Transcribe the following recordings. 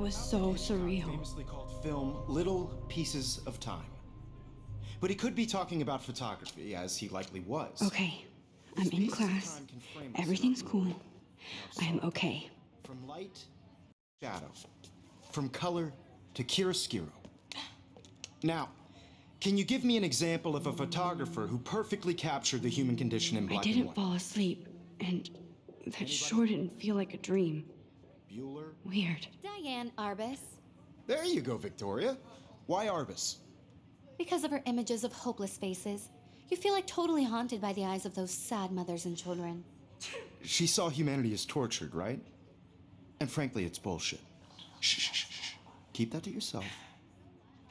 was so surreal. Famously called film Little Pieces of Time. But he could be talking about photography, as he likely was. Okay, I'm in class. Everything's cool. I'm okay. From light to shadow. From color to chiaroscuro. Now, can you give me an example of a photographer who perfectly captured the human condition in black I and didn't white? fall asleep, and that sure didn't feel like a dream. Bueller? Weird. Diane Arbus. There you go, Victoria. Why Arbus? Because of her images of hopeless faces, you feel like totally haunted by the eyes of those sad mothers and children. She saw humanity as tortured, right? And frankly, it's bullshit. Shh, shh, shh, shh. Keep that to yourself.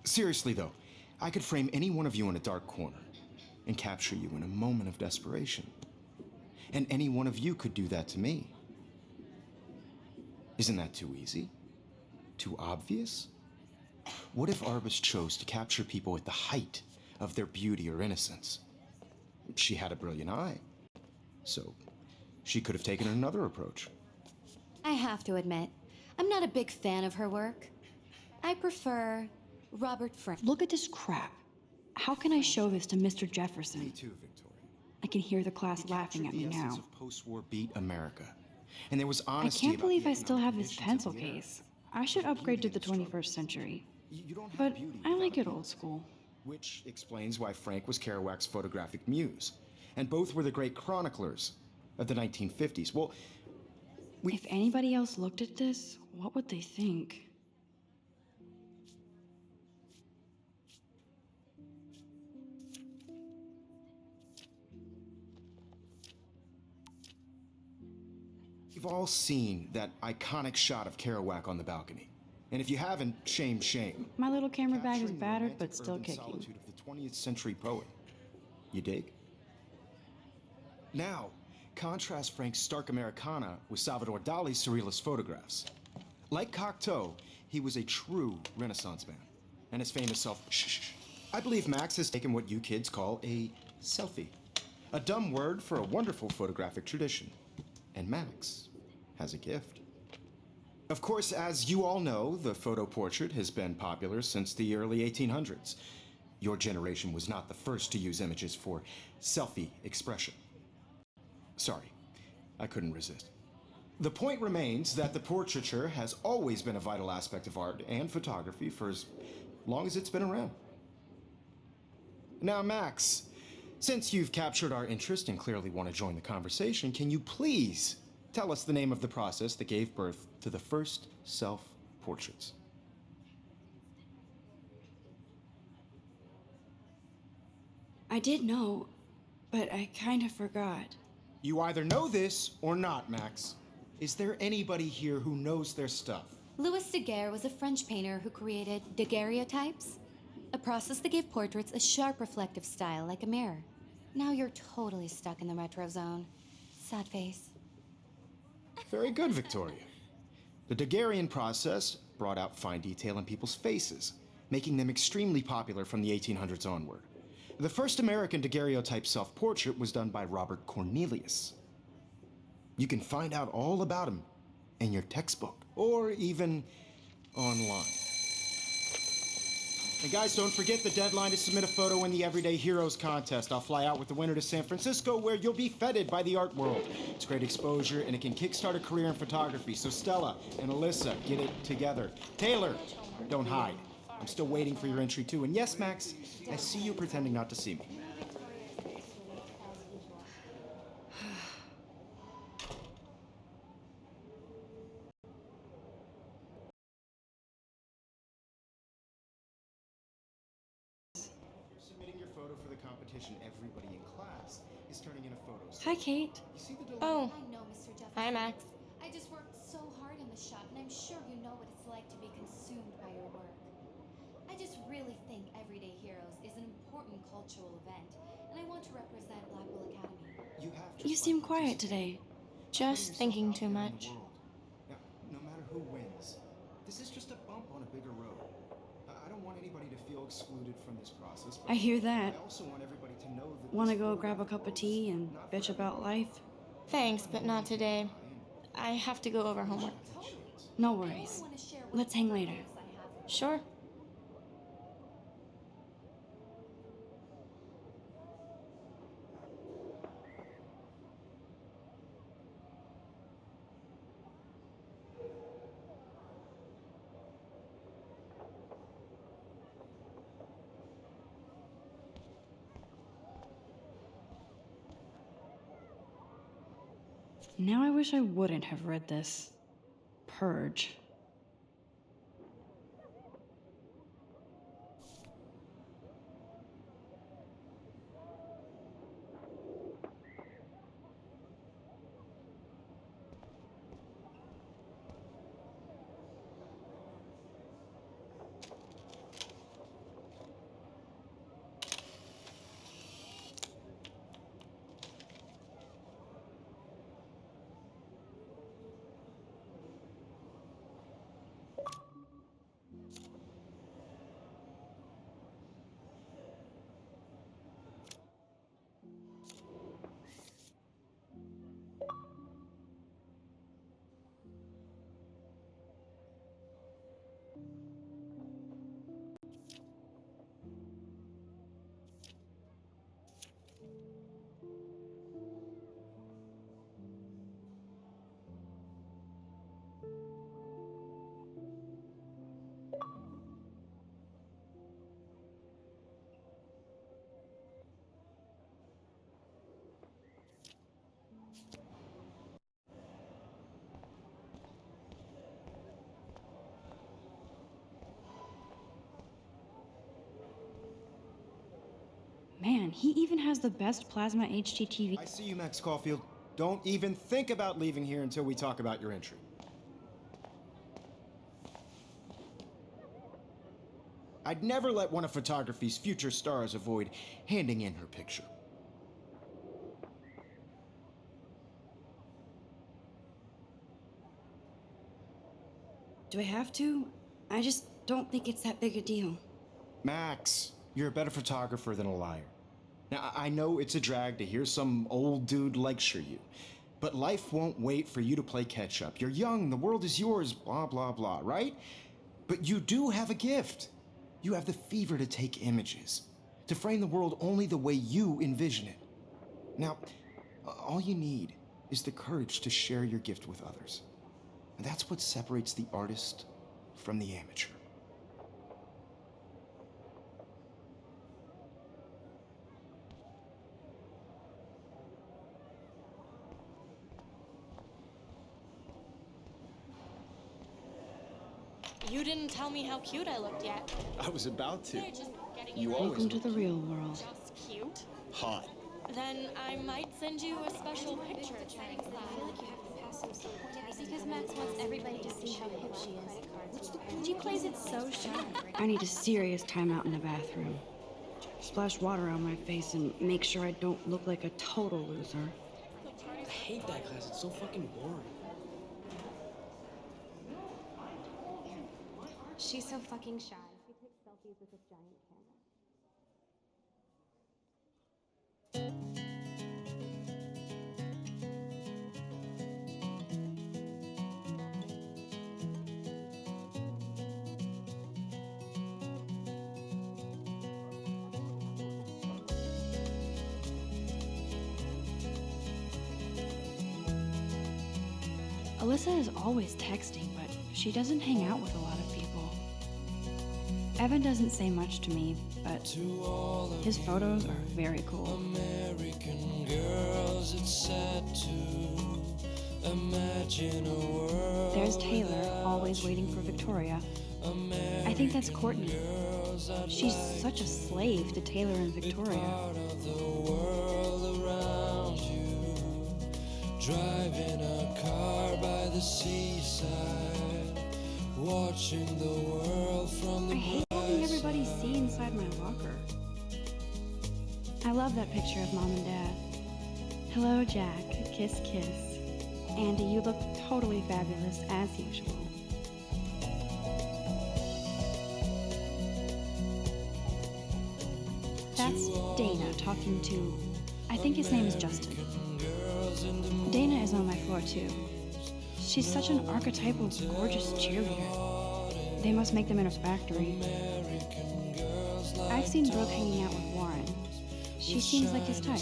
Seriously, though, I could frame any one of you in a dark corner and capture you in a moment of desperation. And any one of you could do that to me. Isn't that too easy? Too obvious? What if Arbus chose to capture people at the height of their beauty or innocence? She had a brilliant eye, so she could have taken another approach. I have to admit, I'm not a big fan of her work. I prefer Robert Frank. Look at this crap. How can I show this to Mr. Jefferson? Me too, Victoria. I can hear the class laughing at me The essence now. of post-war beat America. And there was I honesty can't about believe the I still economic have this conditions pencil of the era. case. I should upgrade to the 21st century. You don't have But beauty I like without it old school. Which explains why Frank was Kerouac's photographic muse. And both were the great chroniclers of the 1950s. Well, If anybody else looked at this, what would they think? you've all seen that iconic shot of Kerouac on the balcony. And if you haven't, shame, shame. My little camera bag is Capturing the battered, romantic but still urban kicking. solitude of the 20th century poet. You dig? Now, contrast Frank's stark Americana with Salvador Dali's surrealist photographs. Like Cocteau, he was a true Renaissance man. And his famous shh. I believe Max has taken what you kids call a selfie. A dumb word for a wonderful photographic tradition. And Max has a gift. Of course, as you all know, the photo portrait has been popular since the early 1800s. Your generation was not the first to use images for selfie expression. Sorry, I couldn't resist. The point remains that the portraiture has always been a vital aspect of art and photography for as long as it's been around. Now, Max, since you've captured our interest and clearly want to join the conversation, can you please tell us the name of the process that gave birth to the first self-portraits? I did know, but I kind of forgot. You either know this or not, Max. Is there anybody here who knows their stuff? Louis Daguerre was a French painter who created daguerreotypes, a process that gave portraits a sharp reflective style like a mirror. Now you're totally stuck in the retro zone. Sad face. Very good, Victoria. The Daguerrean process brought out fine detail in people's faces, making them extremely popular from the 1800s onward. The first American daguerreotype self-portrait was done by Robert Cornelius. You can find out all about him in your textbook, or even online. And guys, don't forget the deadline to submit a photo in the Everyday Heroes contest. I'll fly out with the winner to San Francisco, where you'll be feted by the art world. It's great exposure, and it can kickstart a career in photography. So Stella and Alyssa, get it together. Taylor, don't hide. I'm still waiting for your entry too. And yes, Max, I see you pretending not to see me. Submitting your photo for the competition, everybody in class is turning in a photo. Hi, Kate. You see the Oh, I know, Mr. Jefferson. hi, Max. I just worked so hard in the shop, and I'm sure you know what it's like to be consumed by your work. I just really think Everyday Heroes is an important cultural event, and I want to represent Blackwell Academy. You have You seem quiet today. Just thinking too much. Now, no matter who wins, this is just a bump on a bigger road. I don't want anybody to feel excluded from this process. But I hear that. I also want everybody to know that. Want to go grab a cup of tea and bitch about life? Thanks, but not today. I have to go over homework. No I only worries. want to share what Let's hang later. photos I have. Sure. Now I wish I wouldn't have read this. Purge. Man, he even has the best plasma HDTV. I see you, Max Caulfield. Don't even think about leaving here until we talk about your entry. I'd never let one of photography's future stars avoid handing in her picture. Do I have to? I just don't think it's that big a deal. Max, you're a better photographer than a liar. Now, I know it's a drag to hear some old dude lecture you, but life won't wait for you to play catch up. You're young, the world is yours, blah, blah, blah, right? But you do have a gift. You have the fever to take images, to frame the world only the way you envision it. Now, all you need is the courage to share your gift with others. And that's what separates the artist from the amateur. You didn't tell me how cute I looked yet. I was about to. They're just getting You you always Welcome to look the real world. just cute. hot. Then I might send you a special picture. Because Max wants everybody to see how hip she is. She plays it so sharp. I need a serious timeout in the bathroom. Splash water on my face and make sure I don't look like a total loser. I hate that class. It's so fucking boring. She's so fucking shy. She takes selfies with this giant camera. Alyssa is always texting, but she doesn't hang out with a lot of people. Evan doesn't say much to me, but his photos are very cool. American girls, it's sad to imagine a world. There's Taylor, always waiting for Victoria. I think that's Courtney. She's such a slave to Taylor and Victoria. Part of the world around you, driving a car by the seaside, watching the world from the I hate having everybody see inside my locker. I love that picture of Mom and Dad. Hello, Jack. Kiss, kiss. Andy, you look totally fabulous, as usual. That's Dana talking to, I think his name is Justin. Dana is on my floor too. She's such an archetypal, gorgeous cheerleader. They must make them in a factory. I've seen Brooke hanging out with Warren. She seems like his type.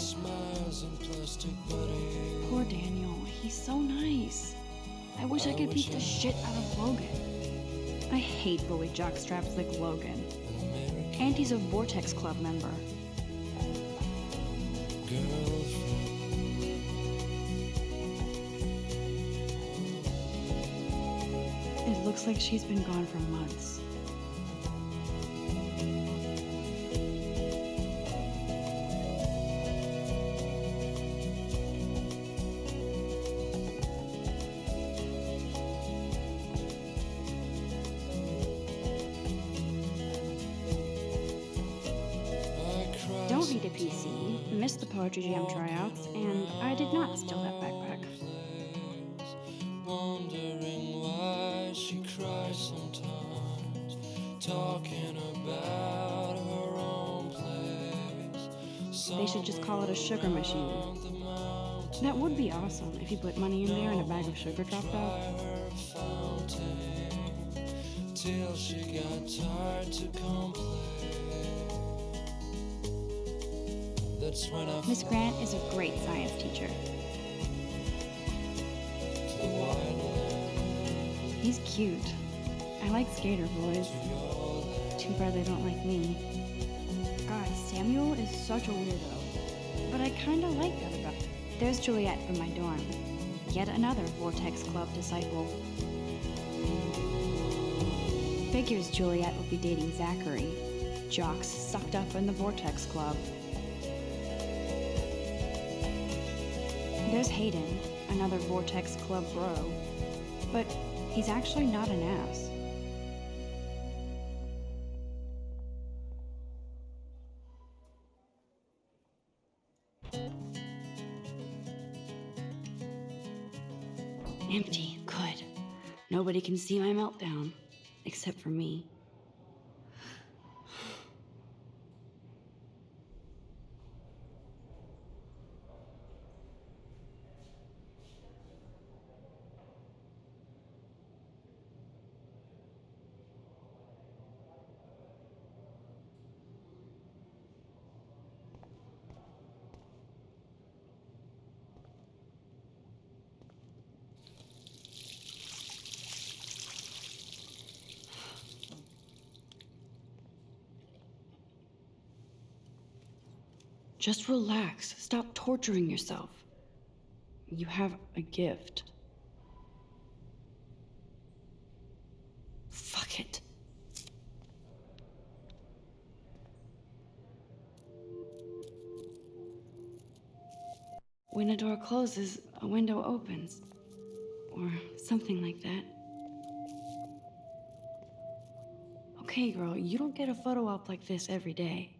Poor Daniel. He's so nice. I wish I could beat the shit out of Logan. I hate bully jockstraps like Logan. And he's a Vortex Club member. It looks like she's been gone for months. Don't need a PC, missed the Poetry Jam tryouts, and I did not steal that backpack. Wondering why she cries sometimes, talking about her own place. They should just call it a sugar machine. That would be awesome if you put money in there and a bag of sugar dropped out. Till she got tired to complain. That's when I Miss Grant is a great science teacher. He's cute. I like skater boys. Too bad they don't like me. God, Samuel is such a weirdo. But I kinda like that about him. There's Juliet from my dorm. Yet another Vortex Club disciple. Figures Juliet would be dating Zachary. Jocks sucked up in the Vortex Club. There's Hayden, another Vortex Club bro. But he's actually not an ass. Empty. Good. Nobody can see my meltdown. Except for me. Just relax. Stop torturing yourself. You have a gift. Fuck it. When a door closes, a window opens. Or something like that. Okay, girl, you don't get a photo op like this every day.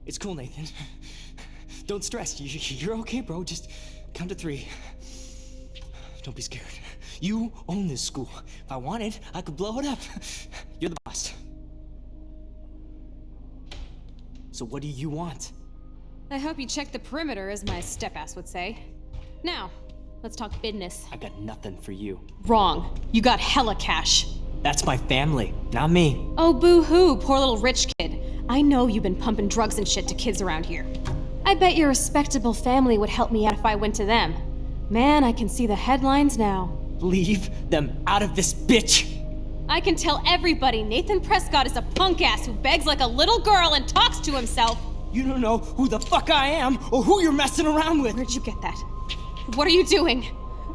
It's cool, Nathan. Don't stress. You're okay, bro. Just count to 3. Don't be scared. You own this school. If I wanted, I could blow it up. You're the boss. So what do you want? I hope you check the perimeter, as my step-ass would say. Now, let's talk business. I got nothing for you. Wrong. You got hella cash. That's my family, not me. Oh, boo-hoo, poor little rich kid. I know you've been pumping drugs and shit to kids around here. I bet your respectable family would help me out if I went to them. Man, I can see the headlines now. Leave them out of this bitch! I can tell everybody Nathan Prescott is a punk ass who begs like a little girl and talks to himself. You don't know who the fuck I am or who you're messing around with. Where'd you get that? What are you doing?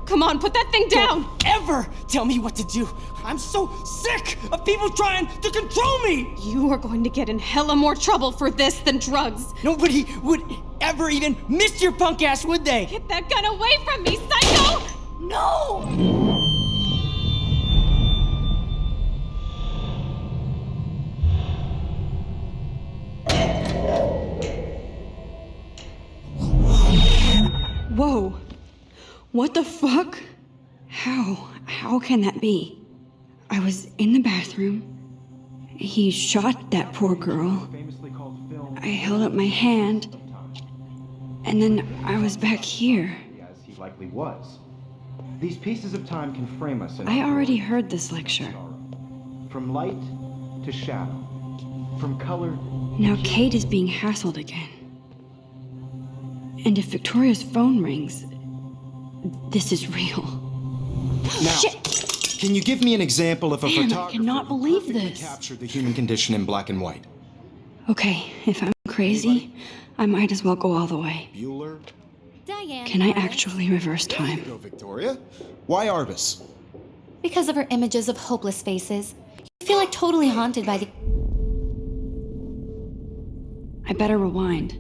Come on, put that thing down! Don't ever tell me what to do. I'm so sick of people trying to control me! You are going to get in hella more trouble for this than drugs. Nobody would ever even missed your punk ass, would they? Get that gun away from me, psycho! No! Whoa. What the fuck? How can that be? I was in the bathroom. He shot that poor girl. I held up my hand. And then I was back here. As he likely was. These pieces of time can frame us in I already heard this lecture. from light to shadow, from color. Now Kate is being hassled again. And if Victoria's phone rings, this is real. Now, Shit! can you give me an example of a Man, I photographer cannot who believe perfectly this. captured the human condition in black and white? Okay, if I'm crazy, I might as well go all the way. Bueller? Diane. Can I Arbus. actually reverse There you time? go, Victoria. Why Arbus? Because of her images of hopeless faces. You feel like totally haunted by the. I better rewind.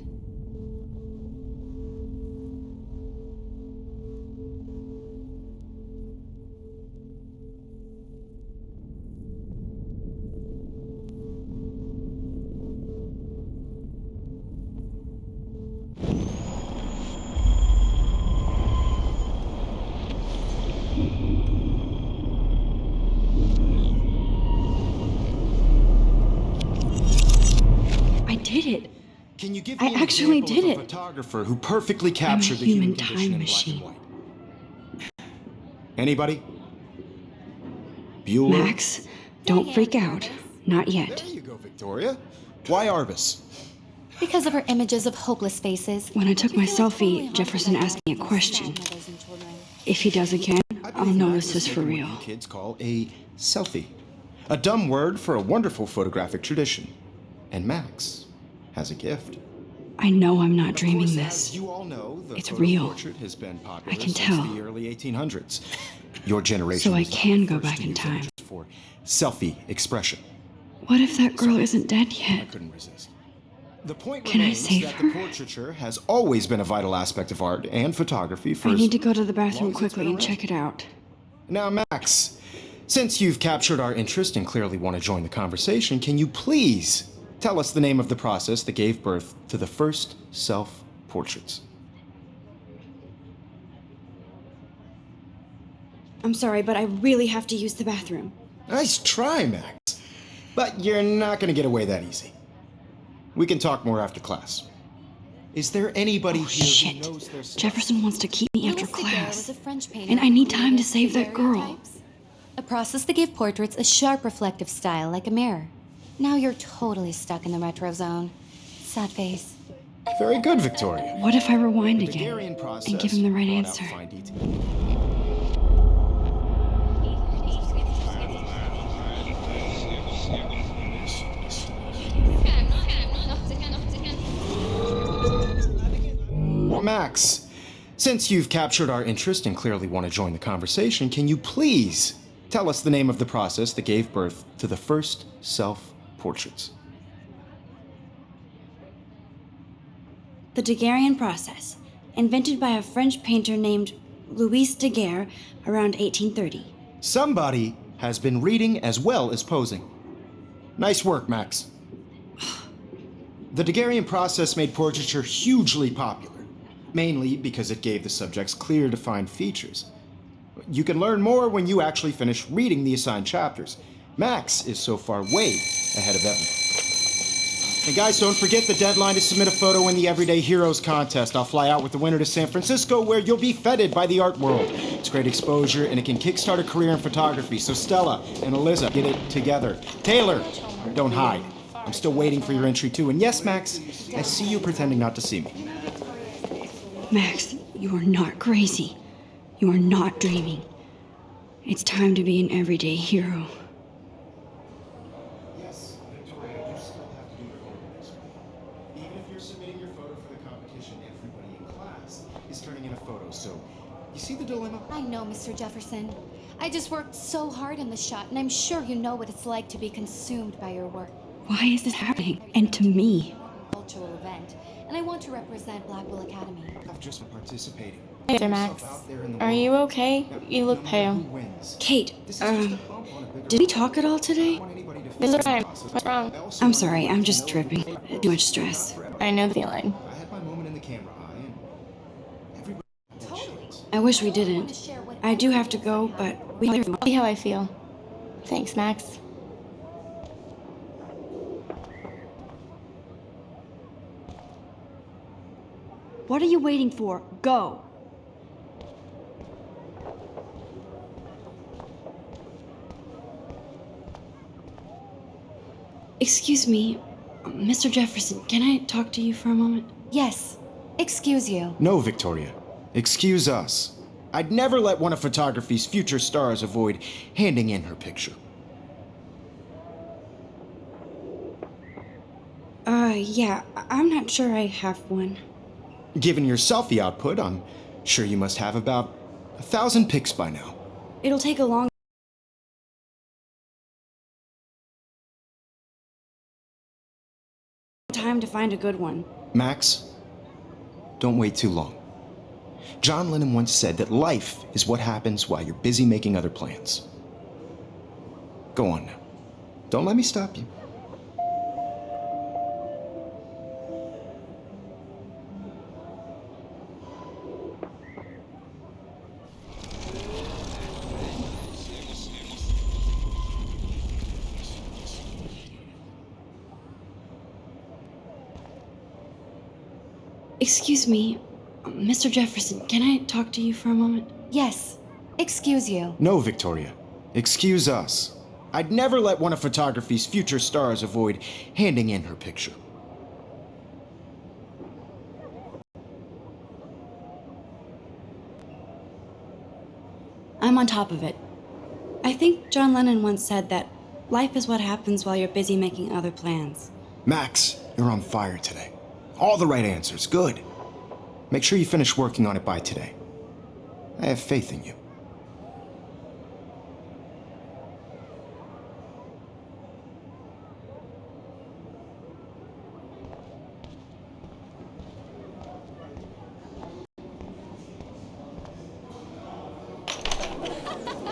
I did it. Can you give I me an actually example did of it. a photographer who perfectly captured the human human condition time in machine. black and white? Anybody? Bueller? Max, don't freak out. Not yet. There you go, Victoria. Why Arbus? Because of her images of hopeless faces. When I took You my feel like totally selfie, haunted Jefferson by asked me a the question. mothers and children. If he does again, I I'll believe know Max this has is for taken real. what you kids call a selfie. A dumb word for a wonderful photographic tradition. And Max has a gift. I know I'm not Of dreaming course, this. as you all know, the It's photo real. portrait has been popular I can since tell. the early 1800s. Your generation So I was not can the go first back to in use time. images for selfie expression. What if that girl isn't dead I yet? couldn't resist. The point Can I remains save that her? the portraiture has always been a vital aspect of art and photography for I as need to go to the long bathroom as it's quickly been and around. check it out. Now, Max, since you've captured our interest and clearly want to join the conversation, can you please tell us the name of the process that gave birth to the first self-portraits? I'm sorry, but I really have to use the bathroom. Nice try, Max. But you're not going to get away that easy. We can talk more after class. Is there anybody Oh, here shit. who knows their stuff? Jefferson wants to keep me after Louis Daguerre class. was a French painter And I need who time to created save that girl. daguerreotypes, a process that gave portraits a sharp reflective style like a mirror. Now you're totally stuck in the retro zone. Sad face. Very good, Victoria. What if I rewind The again Daguerrean process and give him the right brought out answer? fine detail. Max, since you've captured our interest and clearly want to join the conversation, can you please tell us the name of the process that gave birth to the first self-portraits? The Daguerrean process, invented by a French painter named Louis Daguerre around 1830. Somebody has been reading as well as posing. Nice work, Max. The Daguerrean process made portraiture hugely popular, mainly because it gave the subjects clear, defined features. You can learn more when you actually finish reading the assigned chapters. Max is so far way ahead of everyone. And guys, don't forget the deadline to submit a photo in the Everyday Heroes contest. I'll fly out with the winner to San Francisco, where you'll be feted by the art world. It's great exposure, and it can kickstart a career in photography. So Stella and Eliza, get it together. Taylor, don't hide. I'm still waiting for your entry too. And yes, Max, I see you pretending not to see me. Max, you are not crazy. You are not dreaming. It's time to be an everyday hero. Yes, Victoria, you still have to do your homework. Even if you're submitting your photo for the competition, everybody in class is turning in a photo. So, you see the dilemma? I know, Mr. Jefferson. I just worked so hard on the shot, and I'm sure you know what it's like to be consumed by your work. Why is this happening? And to me? cultural event, and I want to represent Blackwell Academy. I've just been participating. Hey there, Put Max. yourself out there in the Are world. you okay? Now, You look no matter pale. who wins, Kate, this is just a bump on a bigger did we road. talk at all I today? don't want anybody to It's feel fine. lost. What's wrong? I also I'm want sorry, everybody I'm to just know tripping. that Too much stress. I know the feeling. I had my moment in the camera eye, and everybody had Totally. shades. I wish we I want to didn't. share what I do have to everyone go, has but happened. See how I feel. Thanks, Max. What are you waiting for? Go! excuse me, Mr. Jefferson, can I talk to you for a moment? Yes. Excuse you. No, Victoria. Excuse us. I'd never let one of photography's future stars avoid handing in her picture. Yeah, I'm not sure I have one. Given your selfie output, I'm sure you must have about 1,000 pics by now. It'll take a long time to find a good one. Max, don't wait too long. John Lennon once said that life is what happens while you're busy making other plans. Go on now. Don't let me stop you. Excuse me, Mr. Jefferson, can I talk to you for a moment? Yes. Excuse you. No, Victoria. Excuse us. I'd never let one of photography's future stars avoid handing in her picture. I'm on top of it. I think John Lennon once said that life is what happens while you're busy making other plans. Max, you're on fire today. All the right answers. Good. Make sure you finish working on it by today. I have faith in you.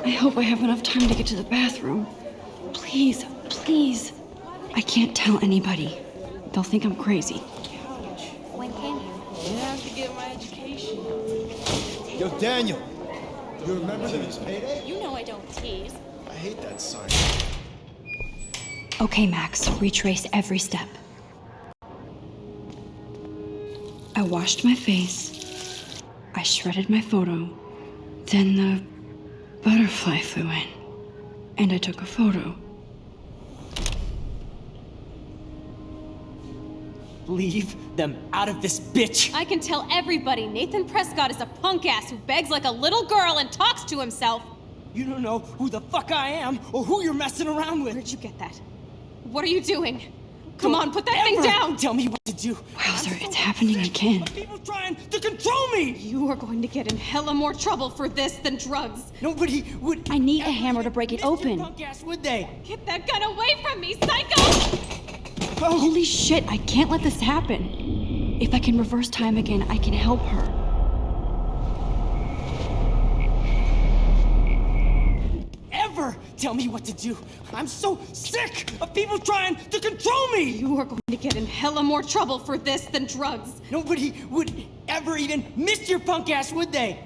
I hope I have enough time to get to the bathroom. Please, please. I can't tell anybody. They'll think I'm crazy. When can you? I have to get my education. Yo, Daniel, you remember that it's payday? You know I don't tease. I hate that sign. Okay, Max, retrace every step. I washed my face. I shredded my photo. Then the butterfly flew in. And I took a photo. Leave them out of this bitch. I can tell everybody Nathan Prescott is a punk ass who begs like a little girl and talks to himself. You don't know who the fuck I am or who you're messing around with. Where'd you get that? What are you doing? Come on, put that Ever thing down! Tell me what to do. Wowzer, I'm so it's happening sick again. of people trying to control me. You are going to get in hella more trouble for this than drugs. Nobody would. I need a ever hammer to break it miss your open. Punk ass, would they? Get that gun away from me, psycho! Holy shit, I can't let this happen. If I can reverse time again, I can help her. Ever tell me what to do. I'm so sick of people trying to control me. You are going to get in hella more trouble for this than drugs. Nobody would ever even miss your punk ass, would they?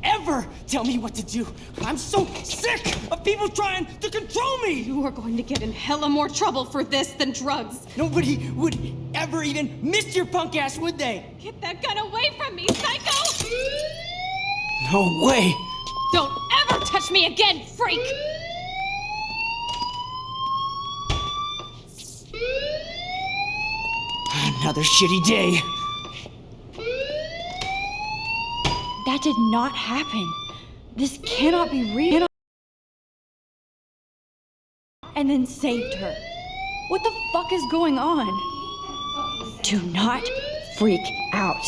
Ever tell me what to do. I'm so sick of people trying to control me. You are going to get in hella more trouble for this than drugs. Nobody would ever even miss your punk ass, would they? Get that gun away from me, psycho! No way. Don't ever touch me again, freak! Another shitty day. That did not happen. This cannot be real. And then saved her. What the fuck is going on? Do not freak out.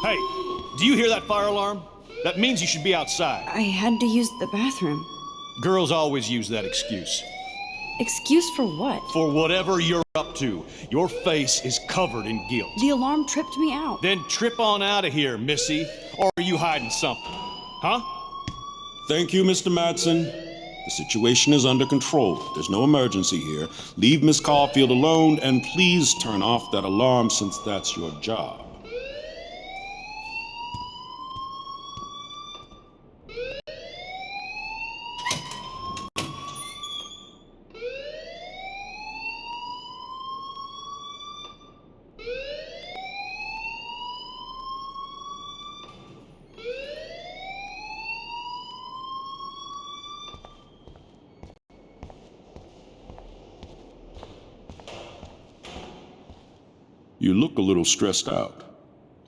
Hey, do you hear that fire alarm? That means you should be outside. I had to use the bathroom. Girls always use that excuse. Excuse for what? For whatever you're up to, your face is covered in guilt. The alarm tripped me out. Then trip on out of here, Missy. Or are you hiding something? Huh? Thank you, Mr. Madsen. The situation is under control. There's no emergency here. Leave Miss Caulfield alone, and please turn off that alarm since that's your job. You look a little stressed out.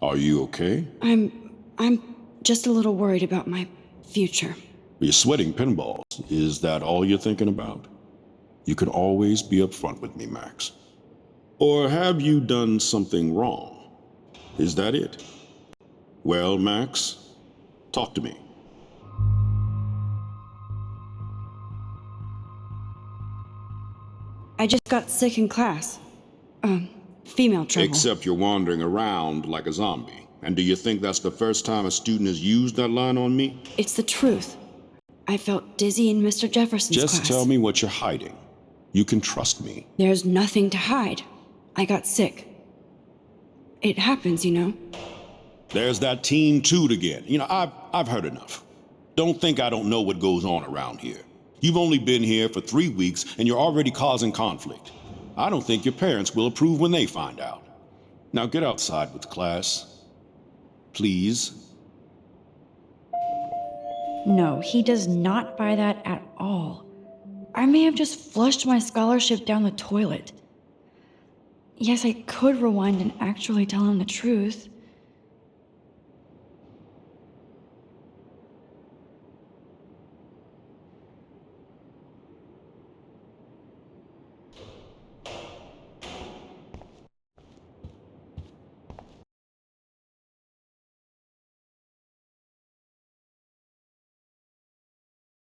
Are you okay? I'm just a little worried about my future. You're sweating pinballs. Is that all you're thinking about? You can always be upfront with me, Max. Or have you done something wrong? Is that it? Well, Max, talk to me. I just got sick in class. Female trouble. Except you're wandering around like a zombie. And do you think that's the first time a student has used that line on me? It's the truth. I felt dizzy in Mr. Jefferson's class. Just tell me what you're hiding. You can trust me. There's nothing to hide. I got sick. It happens, you know. There's that teen toot again. I've heard enough. Don't think I don't know what goes on around here. You've only been here for 3 weeks and you're already causing conflict. I don't think your parents will approve when they find out. Now get outside with class. Please. No, he does not buy that at all. I may have just flushed my scholarship down the toilet. Yes, I could rewind and actually tell him the truth.